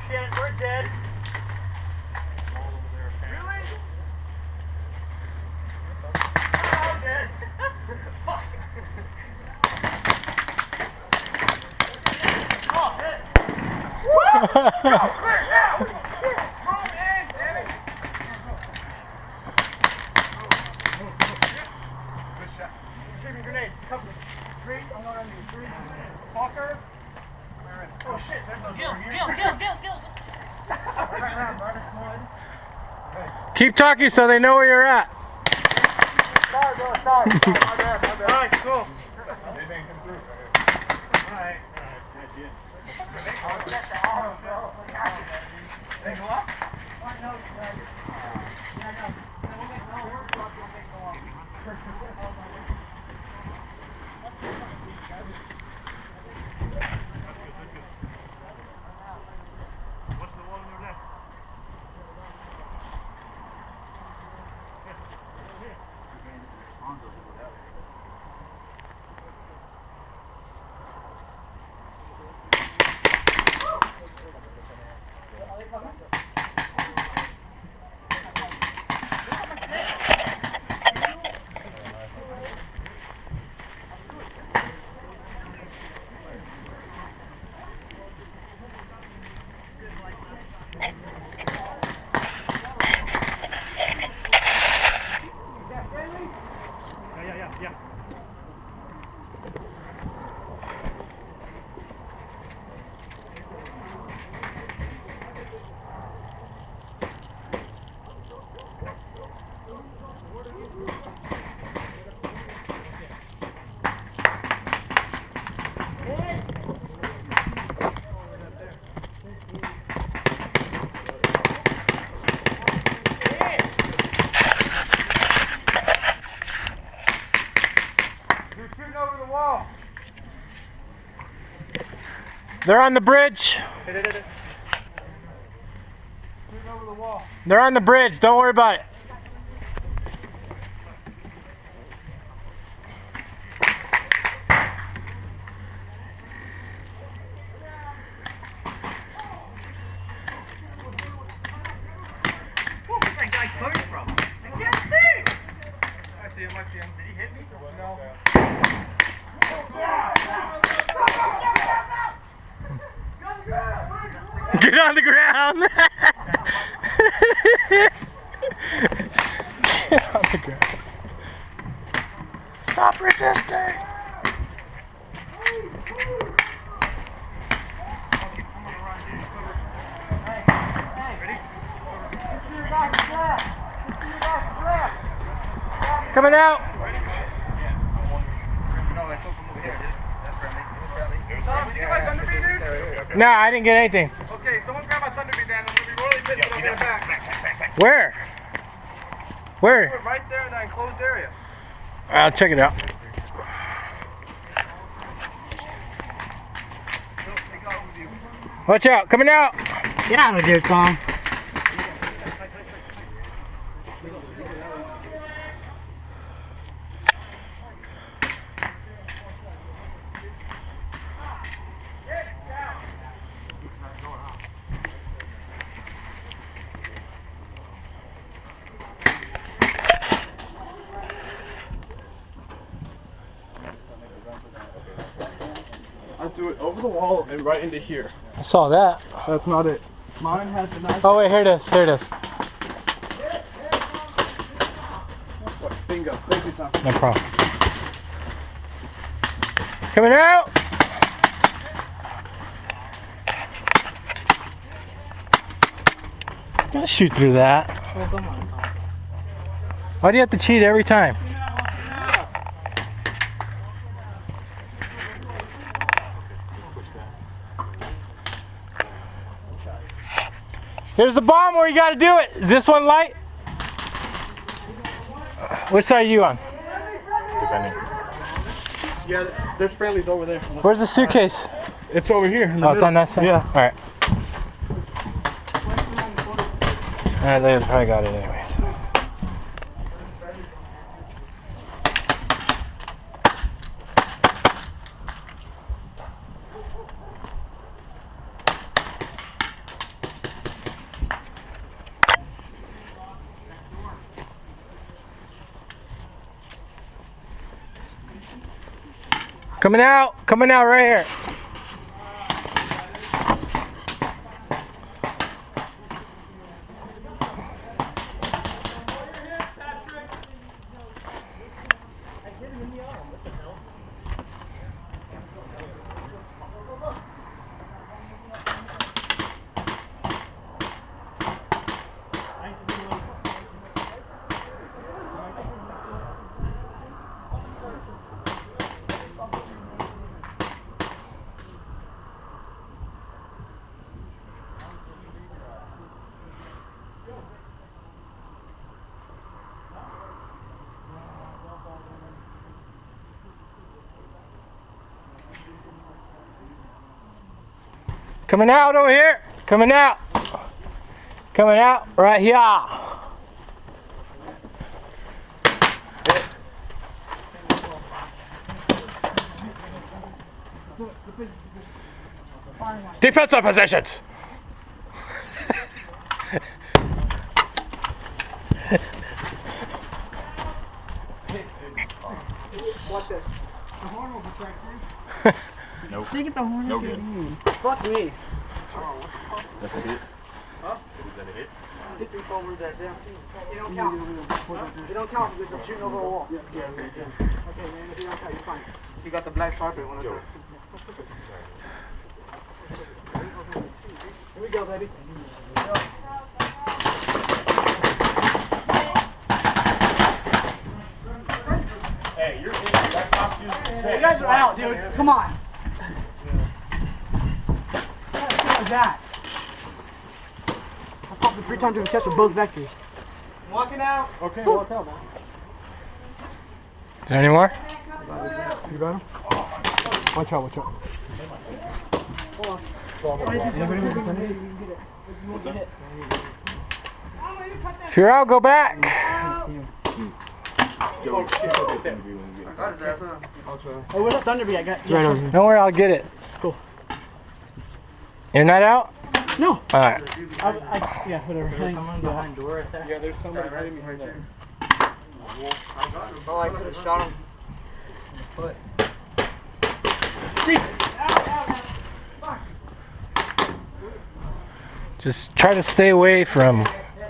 shit, we're dead. Really? I'm dead. Fuck. Oh, hit. Woo! Go, clear now! Move in, damn it! Good shot. Shooting grenade. Cover. 3. I'm going on you. 3. Walker. Oh shit, Gil. Keep talking so they know where you're at. Sorry. Alright, cool. Alright. They go up? What's the one in your neck? Yeah. You're shooting over the wall. They're on the bridge. Shooting over the wall. They're on the bridge. Don't worry about it. Where's that guy coming from? I can't see! I see him. Did he hit me? No. Get on the ground. Get on the ground. Stop resisting. Coming out. Tom, did you get my thunder beat, dude? Nah, I didn't get anything. Okay, someone grab my thunder beat, Dan. I'm gonna be really pissed when I get it back. Where? Where? Right there in that enclosed area. I'll check it out. Watch out, coming out. Get out of there, Tom. I threw it over the wall and right into here. I saw that. That's not it. Mine had the knife. Oh wait, here it is. Here it is. Bingo. Thank you, Tom. No problem. Coming out. Don't shoot through that. Oh, come on, Tom. Why do you have to cheat every time? Here's the bomb where you got to do it. Is this one light? Which side are you on? Defending. Yeah, there's friendlies over there. Where's the suitcase? It's over here. Oh, it's on that side? Yeah. Alright. Alright, they probably got it anyway, so. Coming out right here. Coming out over here. Coming out. Coming out right here. Defensive positions. Watch this. The horn will protect you. Nope. Take it the horn. No good. Fuck me. That's a hit. Huh? Is that a hit? Hit me forward that down. You don't count. You don't count because you're shooting over a wall. Yeah. Okay, man. If you don't count, you're fine. You got the black carpet one. Here we go, baby. Hey, you're in. That top dude. Hey, you guys are out, dude. Come on. What was that? I popped it 3 times in the chest with both vectors. I'm walking out. Okay, walk out, man. Is there any more? You got him? Watch out, watch out. Hold on. What's that? If you're out, go back. Yo, shit. Hey, where's that Thunderbee? I got Right over here. Don't worry, I'll get it. It's cool. You're not out? No. All right. Yeah, whatever. There's someone behind door right there. Yeah, there's somebody right behind there. Oh, I could have shot him. But. Just try to stay away from.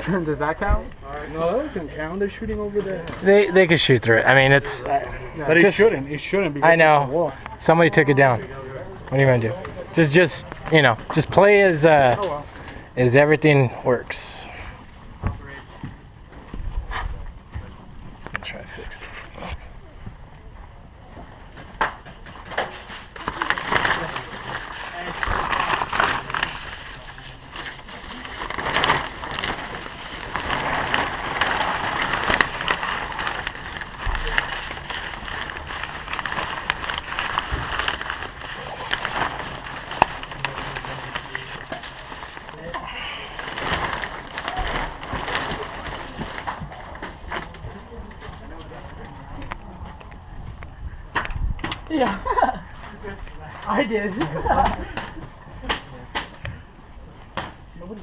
Does that count? No, that doesn't count. They're shooting over there. They can shoot through it. I mean, it's. But just, it shouldn't. It shouldn't because I know. it's a wall. Somebody took it down. What are you gonna do? Just you know, just play as everything works. Try to fix it. Yeah. I did. Nobody.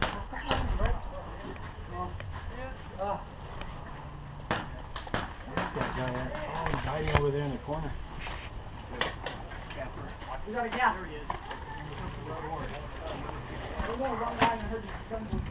Where's that guy at? Oh, he's hiding over there in the corner. We got a gap. There he is. We're going to run by and I heard you coming.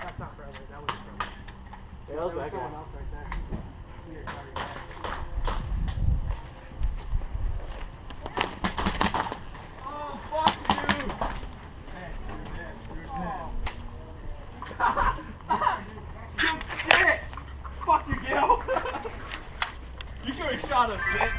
That's not Bradley. That was Bradley. Yeah, that was that Someone guy. else right there. Here, sorry, guys. Oh, fuck you! You shit! Fuck you, Gil! You should have shot us, bitch!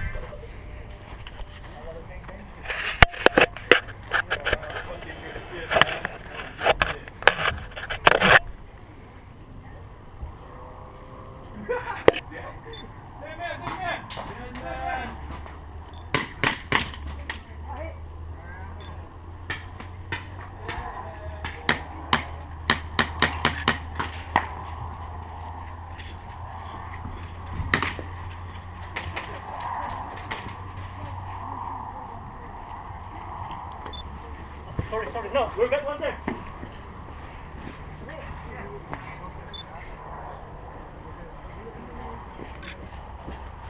Sorry, no, we're back one there.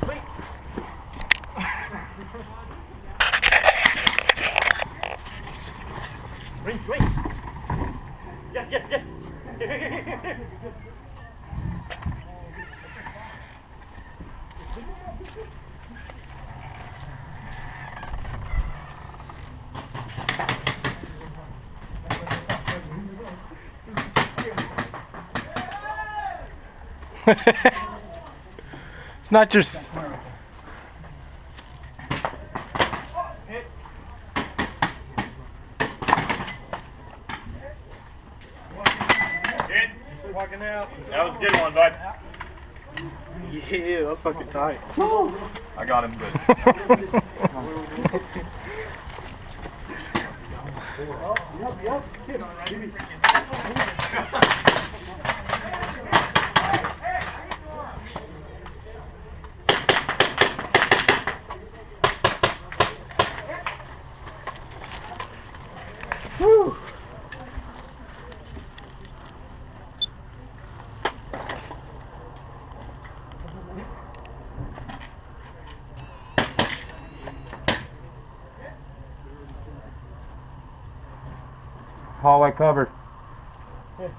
Wait. Ring. Yes. It's not your. Walking out. That was a good one, bud. Yeah, that was fucking tight. I got him good. Woo. Hallway covered. Hey,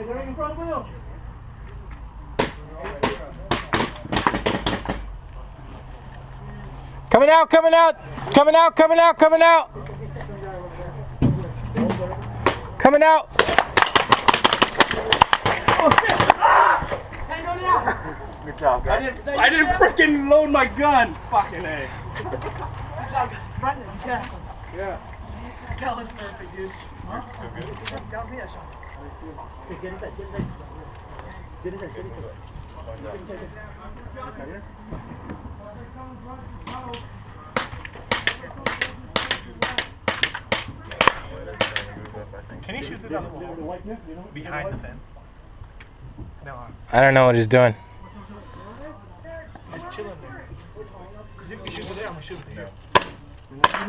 they're in front of the wheel. Coming out. Coming out. Good job, guys. I didn't freaking load my gun. Fucking A. Good job, Brendan. Yeah. Yeah. That was perfect, dude. Yours is so good. That was me that shot. Get it. Can you shoot through that wall? Behind the fence? No, I don't know what he's doing. just chilling there. Because if you shoot through there, I'm going to shoot through there.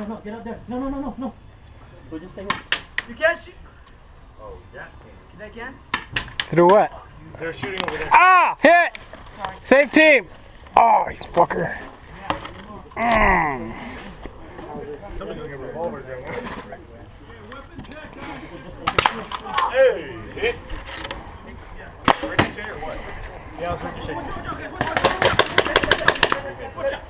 No, get up there. No. We'll just stay here. You can't shoot. Oh, yeah. They can? Through what? They're shooting over there. Ah! Hit! Same team! Oh, you fucker. Somebody's going to get a revolver there. Hey, hit. Ricochet or what? Yeah, it was ricochet. Watch out.